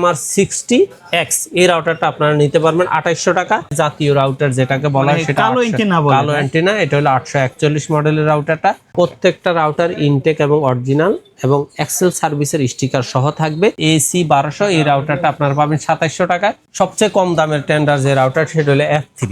MR60X এই রাউটারটা আপনারা নিতে পারবেন 2800 টাকা। জাতীয় রাউটার যেটাকে বলা হয় সেটা কালো অ্যান্টেনা, এটা হলো 841 মডেলের রাউটারটা। প্রত্যেকটা রাউটার ইনটেক এবং অরিজিনাল এবং এক্সেল সার্ভিসের স্টিকার সহ থাকবে। AC 1200 এই রাউটারটা আপনারা পাবেন 2700 টাকায়। সবচেয়ে কম দামের টেন্ডার যে রাউটার সেটা হলো F3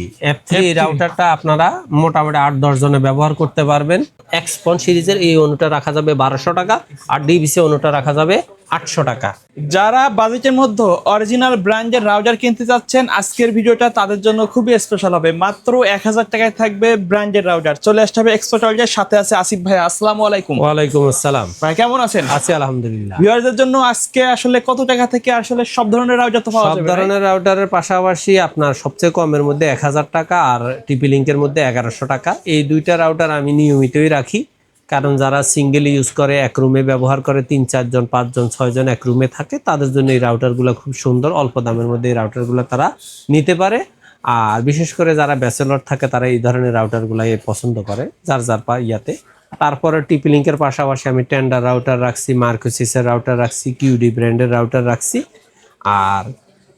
এই রাউটারটা আপনারা মোটামুটি 8-10 জনে ব্যবহার করতে পারবেন। এক্সপন সিরিজের এই অনুটা রাখা যাবে 1200 টাকা আর ডিবিসি অনুটা রাখা যাবে 800 টাকা। যারা বাজেটের মধ্যে অরিজিনাল ব্র্যান্ডের রাউটার কিনতে যাচ্ছেন আজকের ভিডিওটা তাদের জন্য খুবই স্পেশাল হবে। মাত্র 1000 টাকায় থাকবে ব্র্যান্ডের রাউটার। চলে আসতে হবে এক্সপার্ট ওয়ার্ল্ডের সাথে আছে আসিফ ভাই। আসসালামু আলাইকুম। ওয়ালাইকুম আসসালাম ভাই, কেমন আছেন? আছি আলহামদুলিল্লাহ। ভিউয়ারদের জন্য আজকে আসলে কত টাকা থেকে আসলে সব ধরনের রাউটার তো পাওয়া যাবে? সব ধরনের রাউটারের পাশাপাশি আপনার সবচেয়ে কমের মধ্যে 1000 টাকা আর টিপি লিংকের মধ্যে 1100 টাকা। এই দুইটা রাউটার আমি নিয়মিতই রাখি, কারণ যারা সিঙ্গেল ইউজ করে, এক রুমে ব্যবহার করে, 3-4 জন 5 জন 6 জন এক রুমে থাকে, তাদের জন্য এই রাউটারগুলো খুব সুন্দর। অল্প দামের মধ্যে এই রাউটারগুলো তারা নিতে পারে। আর বিশেষ করে যারা ব্যাচেলর থাকে তারা এই ধরনের রাউটারগুলো পছন্দ করে যার ইয়াতে। তারপরে টিপি লিংকের পাশাপাশি আমি টেন্ডার রাউটার রাখছি, মার্কোসিসের রাউটার রাখছি, কিউডি ব্র্যান্ডের রাউটার রাখছি। আর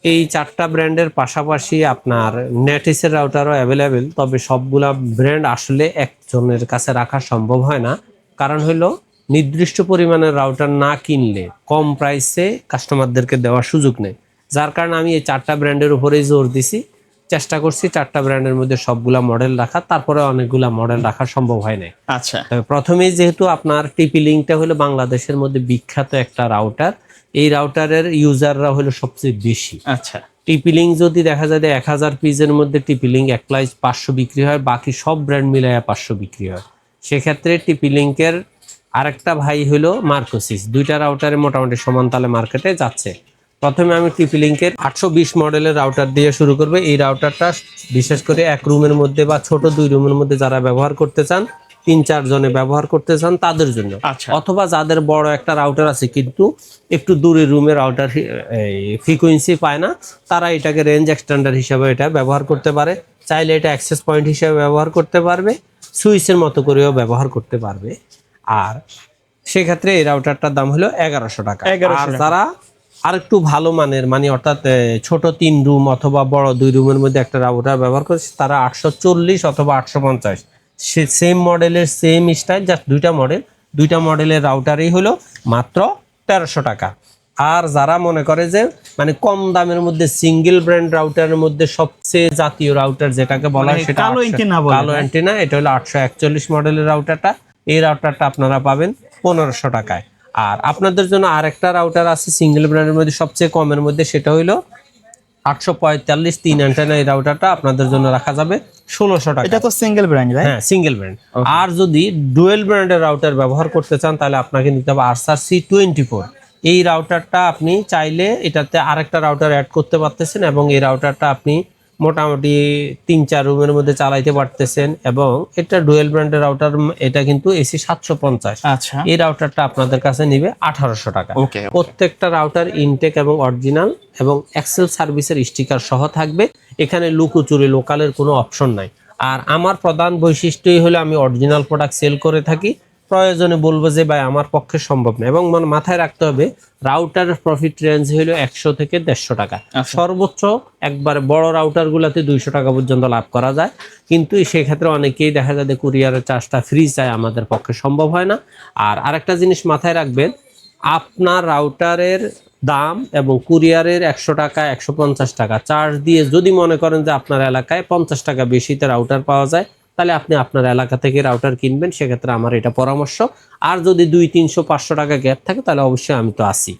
এই 4টা ব্র্যান্ডের পাশাপাশি আপনার নেটিসের রাউটারও অ্যাভেলেবেল। তবে সবগুলা ব্র্যান্ড আসলে একজনের কাছে রাখা সম্ভব হয় না, কারণ হলো নির্দিষ্ট পরিমাণের রাউটার না কিনলে কম প্রাইসে কাস্টমারদেরকে দেওয়ার সুযোগ নেই। যার কারণে আমি এই 4টা ব্র্যান্ডের উপরেই জোর দিছি, চেষ্টা করছি 4টা ব্র্যান্ডের মধ্যে সবগুলা মডেল রাখা। তারপরে অনেকগুলা মডেল রাখা সম্ভব হয় না। আচ্ছা, প্রথমেই যেহেতু আপনার টিপি লিংকটা হলো বাংলাদেশের মধ্যে বিখ্যাত একটা রাউটার, এই রাউটারের ইউজাররা হলো সবচেয়ে বেশি। আচ্ছা, টিপি লিংক যদি দেখা যায় 1000 পিসের মধ্যে টিপি লিংক একলাই 500 বিক্রি হয়, বাকি সব ব্র্যান্ড মিলাইয়া 500 বিক্রি হয়। সেক্ষেত্রে টিপি লিংকের আরেকটা ভাই হলো মার্কোসিস। দুইটা রাউটারে মোটামুটি সমান তালে মার্কেটে যাচ্ছে। প্রথমে আমি টিপি লিংকের 820 মডেলের রাউটার দিয়ে শুরু করবো। এই রাউটারটা বিশেষ করে এক রুমের মধ্যে বা ছোট 2 রুমের মধ্যে যারা ব্যবহার করতে চান, 3-4 জনে ব্যবহার করতে চান তাদের জন্য। অথবা যাদের বড় একটা রাউটার আছে কিন্তু একটু দূরে রুমে রাউটার ফ্রিকোয়েন্সি পায় না, তারা এটাকে রেঞ্জ এক্সটেন্ডার হিসেবে এটা ব্যবহার করতে পারে। চাইলে এটা অ্যাক্সেস পয়েন্ট হিসেবে ব্যবহার করতে পারবে, সুইচের মতো করেও ব্যবহার করতে পারবে। আর সেক্ষেত্রে এই রাউটারটার দাম হলো 1100 টাকা। আর যারা আর একটু ভালো মানের, মানে অর্থাৎ ছোট 3 রুম অথবা বড় 2 রুমের মধ্যে একটা রাউটার ব্যবহার করছে, তারা 840 অথবা 850 সেম মডেলের সেম স্টাইল, জাস্ট দুইটা মডেলের রাউটারই হলো মাত্র 1300 টাকা। আর যারা মনে করে যে মানে কম দামের মধ্যে সিঙ্গেল ব্র্যান্ড রাউটারের মধ্যে সবচেয়ে জাতীয় রাউটার যেটাকে বলা হয় সেটা কালো অ্যান্টেনা, এটা হলো 841 মডেলের রাউটারটা। এই রাউটারটা আপনারা পাবেন 1500 টাকায়। আর আপনাদের জন্য আরেকটা রাউটার আছে সিঙ্গেল ব্র্যান্ডের মধ্যে সবচেয়ে কমের মধ্যে, সেটা হইলো 845 3 অ্যান্টেনা। এই রাউটারটা আপনাদের জন্য রাখা যাবে 1600 টাকা। এটা তো সিঙ্গেল ব্র্যান্ড, রাইট? হ্যাঁ, সিঙ্গেল ব্র্যান্ড। আর যদি ডুয়েল ব্র্যান্ডের রাউটার ব্যবহার করতে চান তাহলে আপনাকে নিতে হবে আরসার C24। এই রাউটারটা আপনি চাইলে এটাতে আরেকটা রাউটার অ্যাড করতে পারতেছেন এবং এই রাউটারটা আপনি মোটামুটি 3-4 রুমের মধ্যে চালাইতে পারতেছেন। এবং এটা ডুয়েল ব্র্যান্ডের রাউটার, এটা কিন্তু AC 750। আচ্ছা, এই রাউটারটা আপনাদের কাছে নিবে 1800 টাকা। প্রত্যেকটা রাউটার ইনটেক এবং অরিজিনাল এবং এক্সেল সার্ভিসের স্টিকার সহ থাকবে। এখানে লুকোচুরি লোকালের কোনো অপশন নাই। আর আমার প্রধান বৈশিষ্ট্যই হলো আমি অরিজিনাল প্রোডাক্ট সেল করে থাকি। প্রয়োজনে বলবো যে ভাই আমার পক্ষে সম্ভব না, এবং মাথায় রাখতে হবে রাউটারের প্রফিট রেঞ্জ হলো 100 থেকে 150 টাকা। সর্বোচ্চ একবারে বড় রাউটার গুলাতে 200 টাকা পর্যন্ত লাভ করা যায়। কিন্তু সেক্ষেত্রে অনেকেই দেখা যায় কুরিয়ারের চার্জটা ফ্রি চায়, আমাদের পক্ষে সম্ভব হয় না। আর আরেকটা জিনিস মাথায় রাখবেন, আপনার রাউটারের দাম এবং কুরিয়ারের 100 টাকা 150 টাকা চার্জ দিয়ে যদি মনে করেন যে আপনার এলাকায় 50 টাকা বেশিতে রাউটার পাওয়া যায়, তাহলে আপনি আপনার এলাকা থেকে রাউটার কিনবেন। সেক্ষেত্রে আমার এটা পরামর্শ। আর যদি 200-300-500 টাকা গ্যাপ থাকে তাহলে অবশ্যই আমি তো আসি।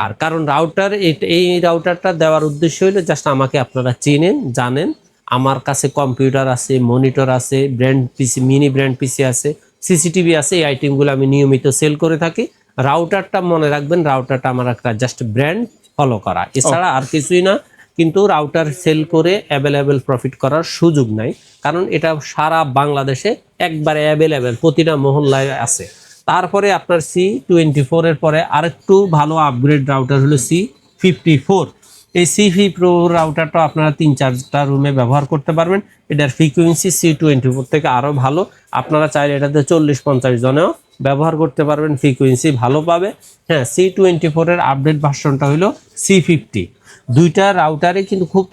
আর কারণ রাউটার এই রাউটারটা দেওয়ার উদ্দেশ্য হলো জাস্ট আমাকে আপনারা চিনেন, জানেন। আমার কাছে কম্পিউটার আছে, মনিটর আছে, ব্র্যান্ড পিসি, মিনি ব্র্যান্ড পিসি আছে, সিসিটিভি আছে। এই আইটেমগুলো আমি নিয়মিত সেল করে থাকি। রাউটারটা মনে রাখবেন, রাউটারটা আমার একটা জাস্ট ব্র্যান্ড ফলো করা, এছাড়া আর কিছুই না। কিন্তু রাউটার সেল করে অ্যাভেলেবেল প্রফিট করার সুযোগ নাই, কারণ এটা সারা বাংলাদেশে একবারে অ্যাভেলেবেল, প্রতিটা মহল্লায় আছে। তারপরে আপনার C24 এর পরে আরেকটু ভালো আপগ্রেড রাউটার হলো C54। এই C54 রাউটারটা আপনারা 3-4টা রুমে ব্যবহার করতে পারবেন। এটার ফ্রিকোয়েন্সি C24 থেকে আরও ভালো। আপনারা চাইলে এটাতে 40-50 জনেও ব্যবহার করতে পারবেন, ফ্রিকোয়েন্সি ভালো পাবে। হ্যাঁ, C24 এর আপডেট ভার্সনটা হলো C50। দুইটা রাউটারে কিন্তু খুব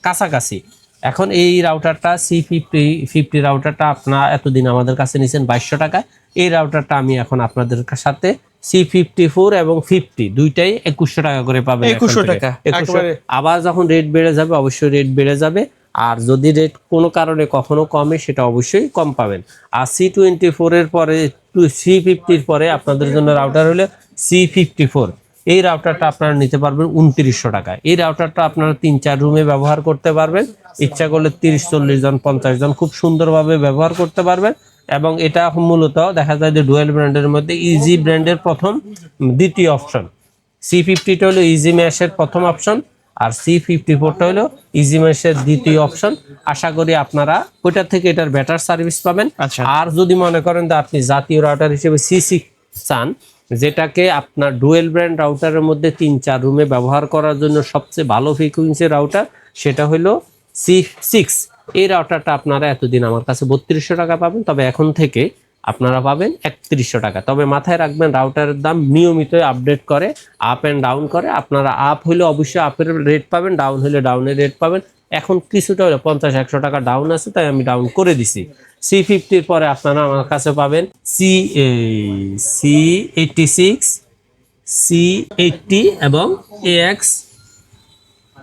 কাছাকাছি। এখন এই রাউটারটা C50 রাউটারটা আপনারা এতদিন আমাদের কাছে নিয়েছেন 2200 টাকায়। এই রাউটারটা আমি এখন আপনাদের সাথে C54 এবং 50 দুইটাই 2100 টাকা করে পাবেন। 2100 টাকা 2100। আবার যখন রেট বেড়ে যাবে অবশ্যই রেট বেড়ে যাবে, আর যদি রেট কোনো কারণে কখনো কমে সেটা অবশ্যই কম পাবেন। আর C24 এর পরে C50 পরে আপনাদের জন্য রাউটার হলো C54। এই রাউটারটা আপনারা নিতে পারবেন 2900 টাকায়। এই রাউটারটা আপনারা 3-4 রুমে ব্যবহার করতে পারবেন, ইচ্ছা করলে 30-40 জন 50 জন খুব সুন্দরভাবে ব্যবহার করতে পারবেন। এবং এটা মূলত দেখা যায় যে ডুয়েল ব্র্যান্ডের মধ্যে ইজি ব্র্যান্ডের দ্বিতীয় অপশন। C50টা হলো ইজি ম্যাশের প্রথম অপশন, আর C54টা হলো ইজি ম্যাশের দ্বিতীয় অপশন। আশা করি আপনারা ওইটা থেকে এটার বেটার সার্ভিস পাবেন। আচ্ছা। আর যদি মনে করেন যে আপনি জাতীয় রাউটার হিসেবে C6 চান, যেটাকে আপনার ডুয়েল ব্র্যান্ড রাউটারের মধ্যে 3-4 রুমে ব্যবহার করার জন্য সবচেয়ে ভালো ফ্রিকোয়েন্সি রাউটার, সেটা হলো C6। এই রাউটারটা আপনারা এতদিন আমার কাছে 3200 টাকা পাবেন, তবে এখন থেকে আপনারা পাবেন 3100 টাকা। তবে মাথায় রাখবেন রাউটারের দাম নিয়মিত আপডেট করে, আপ অ্যান্ড ডাউন করে। আপনারা আপ হলে অবশ্যই আপের রেট পাবেন, ডাউন হলে ডাউনের রেট পাবেন। এখন কিছুটা হলে 50-100 টাকা ডাউন আছে, তাই আমি ডাউন করে দিছি। C50 পরে আপনারা আমার কাছে পাবেন C86, C80 এবং AX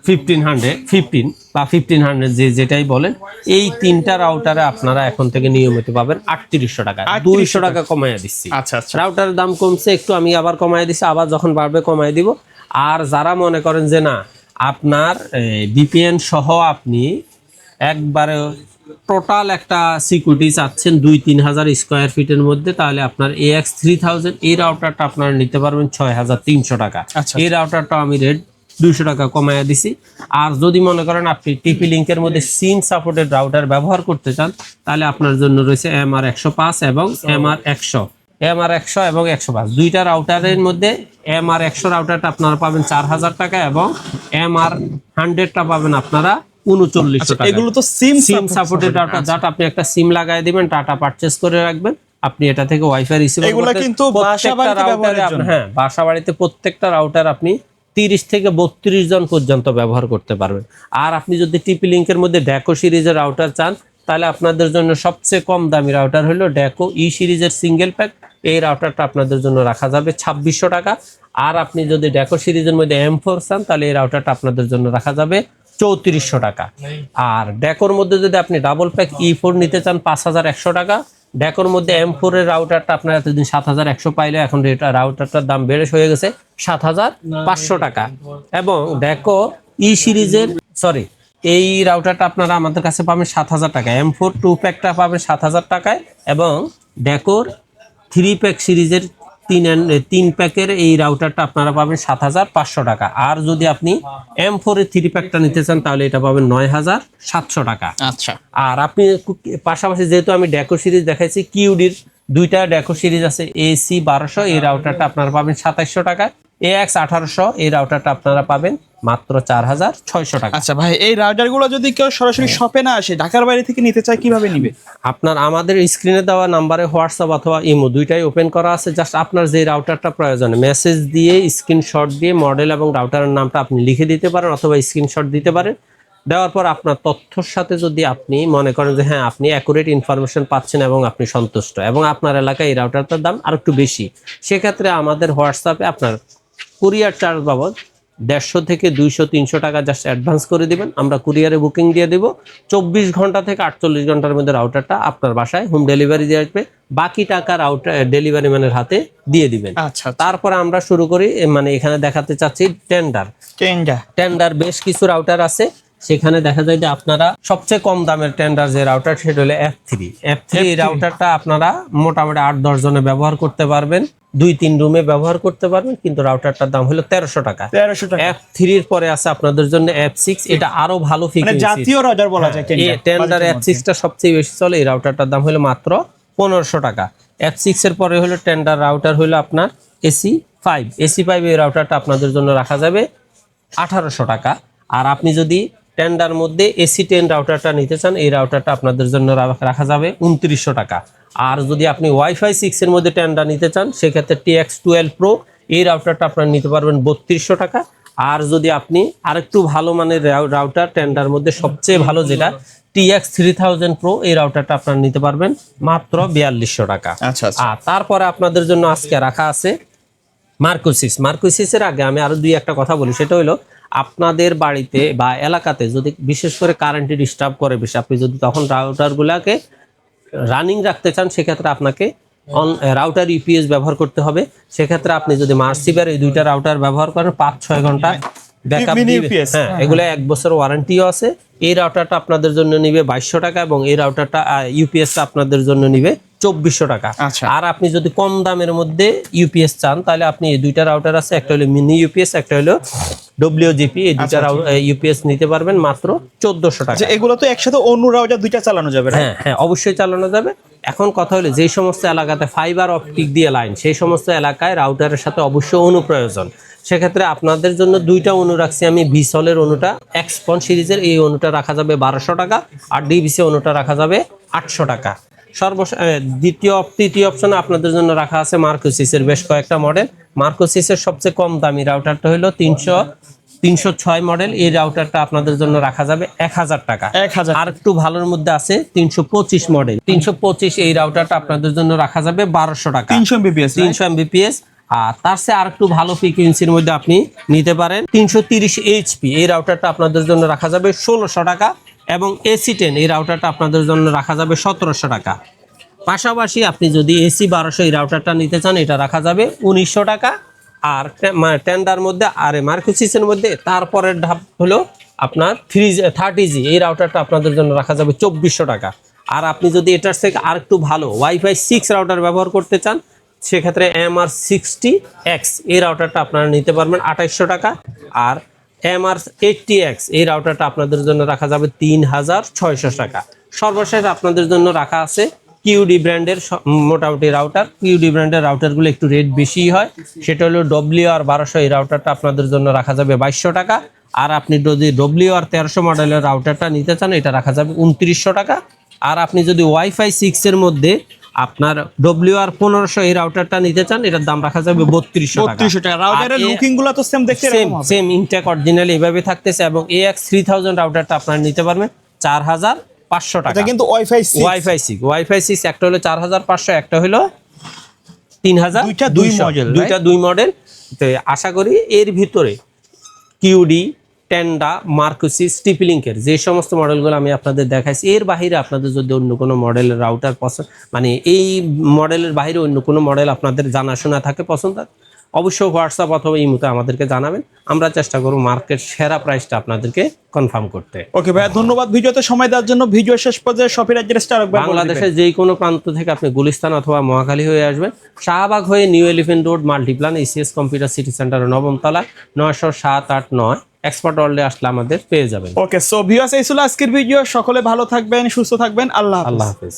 15 বা 1500 যেটাই বলেন। এই তিনটা রাউটারে আপনারা এখন থেকে নিয়মিত পাবেন 3800 টাকা। 200 টাকা কমাইয়া দিচ্ছি। আচ্ছা আচ্ছা। রাউটারের দাম কমছে একটু, আমি আবার কমাই দিছি, আবার যখন বাড়বে কমাই দিব। আর যারা মনে করেন যে না আপনার VPN সহ আপনি একবারে টোটাল একটা সিকিউরিটি চাচ্ছেন 2-3 হাজার স্কোয়ার ফিটের মধ্যে, তাহলে আপনার AX 3000 এই রাউটারটা আপনারা নিতে পারবেন 6300 টাকা। আচ্ছা। এই রাউটারটা আমি রেট 200 টাকা কমাইয়া দিছি। আর যদি মনে করেন আপনি টিপি লিঙ্কের মধ্যে সিম সাপোর্টেড রাউটার ব্যবহার করতে চান, তাহলে আপনার জন্য রয়েছে MR105 এবং MR100 এবং 105। দুইটা রাউটারের মধ্যে MR100 রাউটারটা আপনারা পাবেন 4000 টাকা এবং MR100টা পাবেন আপনারা 3900 টাকা। এগুলো তো সিম সাপোর্টেড রাউটার, যাটা আপনি একটা সিম লাগাই দিবেন, ডাটা পারচেজ করে রাখবেন, আপনি এটা থেকে ওয়াইফাই রিসিভার এগুলো কিন্তু বাসাবাড়িতে ব্যবহারের জন্য। হ্যাঁ, বাসাবাড়িতে প্রত্যেকটা রাউটার আপনি 30 থেকে 32 জন পর্যন্ত ব্যবহার করতে পারবেন। আর আপনি যদি টিপি লিঙ্কের মধ্যে ড্যাকো সিরিজের রাউটার চান, তাহলে আপনাদের জন্য সবচেয়ে কম দামি রাউটার হলো ড্যাকো ই সিরিজের সিঙ্গেল প্যাক। এই রাউটারটা আপনাদের জন্য রাখা যাবে 2600 টাকা। আর আপনি যদি ড্যাকো সিরিজের মধ্যে M4 চান, তাহলে এই রাউটারটা আপনাদের জন্য রাখা যাবে 3400 টাকা। আর ড্যাকোর মধ্যে যদি আপনি ডাবল প্যাক E4 নিতে চান 5100 টাকা। ড্যাকোর মধ্যে M4 এর রাউটারটা আপনারা এতদিন 7100 পাইলে, এখন রাউটারটার দাম বেড়ে হয়ে গেছে 7500 টাকা। এবং ড্যাকো ই সিরিজের এই রাউটারটা আপনারা আমাদের কাছে পাবেন 7000 টাকা। M4 2 প্যাকটা পাবেন 7000 টাকায়, এবং ড্যাকোর 3 প্যাক সিরিজের 3 প্যাকের এই রাউটারটা আপনারা পাবেন 7500 টাকা। আর যদি আপনি M4 এর 3 প্যাকটা নিতে চান, তাহলে এটা পাবেন 9700 টাকা। আচ্ছা। আর আপনি পাশাপাশি যেহেতু আমি ড্যাকো সিরিজ দেখাইছি, কিউডির দুইটা ড্যাকো সিরিজ আছে, AC 1200 এই রাউটারটা আপনারা পাবেন 2700 টাকায়। AX 1800 এই রাউটারটা আপনারা পাবেন মাত্র 4600 টাকা। আচ্ছা ভাই, এই রাউটারগুলো যদি কেউ সরাসরি শপে না আসে, ঢাকার বাইরে থেকে নিতে চায়, কিভাবে নিবে? আপনার আমাদের স্ক্রিনে দেওয়া নাম্বারে হোয়াটসঅ্যাপ অথবা ইমো দুইটাই ওপেন করা আছে। জাস্ট আপনার যে রাউটারটা প্রয়োজন মেসেজ দিয়ে, স্ক্রিনশট দিয়ে মডেল এবং রাউটারের নামটা আপনি লিখে দিতে পারেন, অথবা স্ক্রিনশট দিতে পারেন। দেওয়ার পর আপনার তথ্যর সাথে যদি আপনি মনে করেন যে হ্যাঁ আপনি অ্যাকুরেট ইনফরমেশন পাচ্ছেন এবং আপনি সন্তুষ্ট, এবং আপনার এলাকায় এই রাউটারটার দাম আর একটু বেশি, সেক্ষেত্রে আমাদের হোয়াটসঅ্যাপে আপনার কুরিয়ার চার্জ বাবদ 150 থেকে 200-300 টাকা জাস্ট অ্যাডভান্স করে দিবেন, আমরা কুরিয়ারে বুকিং দিয়ে দেব। 24 ঘন্টা থেকে 48 ঘন্টার মধ্যে রাউটারটা আপনার বাসায় হোম ডেলিভারি দিয়ে আসবে। বাকি টাকা রাউটার ডেলিভারি ম্যানের হাতে দিয়ে দিবেন। আচ্ছা। তারপরে আমরা শুরু করি, মানে এখানে দেখাতে চাচ্ছি টেন্ডার বেশ কিছু রাউটার আছে। সেখানে দেখা যায় যে আপনারা সবচেয়ে কম দামের টেন্ডার যে রাউটার, সেটা হলো F3 এই রাউটারটা আপনারা মোটামুটি 8-10 জনে ব্যবহার করতে পারবেন, 2-3 রুমে ব্যবহার করতে পারবেন, কিন্তু রাউটারটার দাম হলো 1300 টাকা। F3 এর পরে আছে আপনাদের জন্য F6, এটা আরো ভালো ফ্রিকোয়েন্সি, জাতীয় রাউটার বলা যায়। টেন্ডার F6টা সবচেয়ে বেশি চলে। এই রাউটারটার দাম হলো মাত্র 1500 টাকা। F6 এর পরে হলো টেন্ডার রাউটার হলো আপনার AC5 এই রাউটারটা আপনাদের জন্য রাখা যাবে 1800 টাকা। আর আপনি যদি টেন্ডার মধ্যে AC10 রাউটারটা নিতে চান, এই রাউটারটা আপনাদের জন্য রাখা যাবে 2900 টাকা। আর যদি আপনি ওয়াইফাই 6 এর মধ্যে টেন্ডার নিতে চান সেক্ষেত্রে TX12 Pro এই রাউটারটা আপনারা নিতে পারবেন 3200 টাকা। আর যদি আপনি আরেকটু ভালো মানের রাউটার টেন্ডার মধ্যে সবচেয়ে ভালো যেটা TX3000 Pro এই রাউটারটা আপনারা নিতে পারবেন মাত্র 4200 টাকা। আচ্ছা আচ্ছা। আর তারপরে আপনাদের জন্য আজকে রাখা আছে মার্কোসিসের আগে আমি আরো দুই একটা কথা বলি, সেটা হলো আপনাদের বাড়িতে বা এলাকাতে যদি বিশেষ করে কারেন্টে ডিস্টার্ব করে বেশি, আপনি যদি তখন রাউটারগুলোকে রানিং রাখতে চান সেক্ষেত্রে আপনাকে রাউটার ইউপিএস ব্যবহার করতে হবে। সেক্ষেত্রে আপনি যদি মার্সিভার এই দুইটা রাউটার ব্যবহার করেন 5-6 ঘন্টা ব্যাকআপ দিবে। হ্যাঁ, এগুলো 1 বছর ওয়ারেন্টিও আছে। এই রাউটারটা আপনাদের জন্য নিবে 2200 টাকা এবং এই রাউটারটা ইউপিএসটা আপনাদের জন্য নিবে 2400 টাকা। আর আপনি যদি কম দামের মধ্যে ইউপিএস চান তাহলে আপনি এই দুইটা রাউটার আছে, একটা হলো মিনি ইউপিএস, একটা হলো WGP, এই দুইটা ইউপিএস নিতে পারবেন মাত্র 1400 টাকা। এগুলো তো একসাথে অন্য রাউটার দুইটা চালানো যাবে? হ্যাঁ হ্যাঁ, অবশ্যই চালানো যাবে। এখন কথা হলো যেই সমস্ত এলাকাতে ফাইবার অপটিক দিয়ে লাইন, সেই সমস্ত এলাকায় রাউটারের সাথে অবশ্যই অনুপ্রয়োজন। সেক্ষেত্রে আপনাদের জন্য দুইটা অনু রাখছি আমি। ভিসলের অনুটা এক্সপন সিরিজের এই অনুটা রাখা যাবে 1200 টাকা, আর ডিভিসি অনুটা রাখা যাবে 800 টাকা। তৃতীয় অপশনে আপনাদের জন্য রাখা আছে মার্কোসিসের বেশ কয়েকটা মডেল। মার্কোসিসের সবচেয়ে কম দামি রাউটারটা হলো 306 মডেল। এই রাউটারটা আপনাদের জন্য রাখা যাবে 1000 টাকা। 1000। আর একটু ভালোর মধ্যে আছে 325 মডেল। 325 এই রাউটারটা আপনাদের জন্য রাখা যাবে 1200 টাকা। 300 Mbps। আর তার চেয়ে আর একটু ভালো ফ্রিকোয়েন্সির মধ্যে আপনি নিতে পারেন 330 HP এই রাউটারটা আপনাদের জন্য রাখা যাবে 1600 টাকা এবং AC10 এই রাউটারটা আপনাদের জন্য রাখা যাবে 1700 টাকা। পাশাপাশি আপনি যদি AC 1200 এই রাউটারটা নিতে চান এটা রাখা যাবে 1900 টাকা। আর টেন্ডার মধ্যে আর মার্কোসিসের মধ্যে তারপরের ধাপ হলো আপনার 30G এই রাউটারটা আপনাদের জন্য রাখা যাবে 2400 টাকা। আর আপনি যদি এটার থেকে আর একটু ভালো ওয়াইফাই 6 রাউটার ব্যবহার করতে চান সেক্ষেত্রে MR60X এই রাউটারটা আপনারা নিতে পারবেন 2800 টাকা। আর MR80X এই রাউটারটা আপনাদের জন্য রাখা যাবে 3600 টাকা। সর্বশেষ আপনাদের জন্য রাখা আছে QD ব্র্যান্ডের মোটামুটি রাউটার। QD ব্র্যান্ডের রাউটারগুলো একটু রেট বেশি হয়, সেটা হলো WR1200 এই রাউটারটা আপনাদের জন্য রাখা যাবে 2200 টাকা। আর আপনি যদি WR1300 মডেলের রাউটারটা নিতে চান এটা রাখা যাবে 2900 টাকা। আর আপনি যদি ওয়াইফাই 6 এর মধ্যে আপনার WR1500 এই রাউটারটা নিতে চান এটার দাম রাখা যাবে 3200 টাকা। রাউটারের লুকিং গুলো তো সেম দেখতে সেম ইনটেক অরিজিনাল এইভাবে থাকতেছে এবং AX3000 রাউটারটা আপনারা নিতে পারবেন 4500 টাকা। এটা কিন্তু ওয়াইফাই 6 একটা হলো 4500, একটা হলো 3200। দুইটা দুই মডেল। তো আশা করি এর ভিতরে QD, টেন্ডা, মার্কোসিস, টিপি-লিংকের যে সমস্ত মডেলগুলো আমি আপনাদের দেখাইছি এর বাইরে আপনাদের যদি অন্য কোনো মডেলের রাউটার পছন্দ, মানে এই মডেলের বাইরে অন্য কোনো মডেল আপনাদের জানাশোনা থাকে পছন্দ, অবশ্যই হোয়াটসঅ্যাপ অথবা ইমোতে আমাদেরকে জানাবেন। আমরা চেষ্টা করব মার্কেট সেরা প্রাইসটা আপনাদেরকে কনফার্ম করতে। ওকে ভাই, ধন্যবাদ ভিডিওতে সময় দেওয়ার জন্য। ভিডিও শেষ পর্যায়ে শপের অ্যাড্রেসটা আরেকবার বলে দিবেন। বাংলাদেশের যে কোনো প্রান্ত থেকে আপনি গুলিস্তান অথবা মহাখালী হয়ে আসবেন, শাহবাগ হয়ে new elephant road Multiplan ECS computer city সেন্টারের 9ম তলা 907-8-9 এক্সপার্ট ওয়ার্ল্ডে আসলে আমাদের পেয়ে যাবেন। ওকে, সো ভিউয়ার্স এই ছিল আজকের ভিডিও। সকলে ভালো থাকবেন, সুস্থ থাকবেন। আল্লাহ হাফেজ।